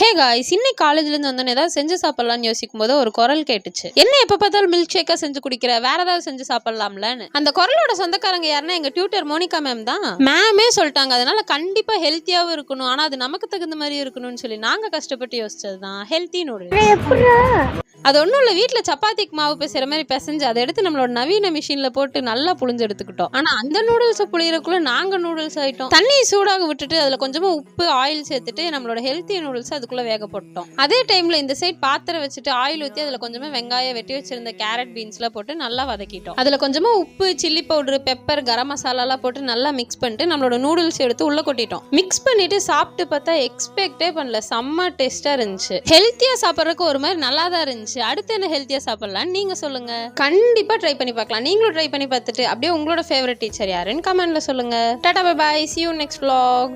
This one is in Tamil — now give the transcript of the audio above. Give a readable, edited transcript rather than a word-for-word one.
ஹே காய்ஸ், இன்னைக்கு காலேஜ்ல இருந்து வந்தோன்னு ஏதாவது செஞ்சு சாப்பிடலாம்னு யோசிக்கும் போது ஒரு குரல் கேட்டுச்சு. என்ன எப்ப பார்த்தாலும் மில்க் ஷேக்கா செஞ்சு குடிக்கிற, வேற ஏதாவது செஞ்சு சாப்பிடலாம்லன்னு. அந்த குரலோட சொந்தக்காரங்க யாருன்னா எங்க டியூட்டர் மோனிகா மேம் தான். மேமே சொல்லிட்டாங்க, அதனால கண்டிப்பா ஹெல்த்தியாவும் இருக்கணும், ஆனா அது நமக்கு தகுந்த மாதிரி இருக்கணும்னு சொல்லி நாங்க கஷ்டப்பட்டு யோசிச்சதுதான் ஹெல்த்தி நூடுல்ஸ். அது ஒன்றும் இல்லை, வீட்டில் சப்பாத்திக்கு மாவு பேசுகிற மாதிரி பிசைஞ்சு அதை எடுத்து நம்மளோட நவீன மிஷினில் போட்டு நல்லா புளிஞ்சு எடுத்துக்கிட்டோம். ஆனால் அந்த நூடுல்ஸை புளியறக்குள்ள நாங்கள் நூடுல்ஸ் ஆகிட்டோம். தண்ணி சூடாக விட்டுட்டு அதில் கொஞ்சமாக உப்பு ஆயில் சேர்த்துட்டு நம்மளோட ஹெல்த்தி நூடுல்ஸ் அதுக்குள்ளே வேக போட்டோம். அதே டைமில் இந்த சைட் பாத்திரம் வச்சுட்டு ஆயில் ஊற்றி அதில் கொஞ்சமாக வெங்காயம் வெட்டி வச்சிருந்த கேரட் பீன்ஸ்லாம் போட்டு நல்லா வதக்கிட்டோம். அதில் கொஞ்சமாக உப்பு, சில்லி பவுடர், பெப்பர், கரம் மசாலாலாம் போட்டு நல்லா மிக்ஸ் பண்ணிட்டு நம்மளோட நூடுல்ஸ் எடுத்து உள்ளே கொட்டிட்டோம். மிக்ஸ் பண்ணிட்டு சாப்பிட்டு பார்த்தா எக்ஸ்பெக்டே பண்ணல, செம்ம டேஸ்ட்டாக இருந்துச்சு. ஹெல்த்தியாக சாப்பிட்றதுக்கு ஒரு மாதிரி நல்லா தான் இருந்துச்சு. அடுத்து என்ன ஹெல்த்தியா சாப்பிடலாம் நீங்க சொல்லுங்க. கண்டிப்பா ட்ரை பண்ணி பார்க்கலாம். நீங்களும் ட்ரை பண்ணி பார்த்துட்டு அப்படியே உங்களோட ஃபேவரட் டீச்சர் யாருன்னு கமெண்ட்ல சொல்லுங்க. Tata bye bye, see you next vlog.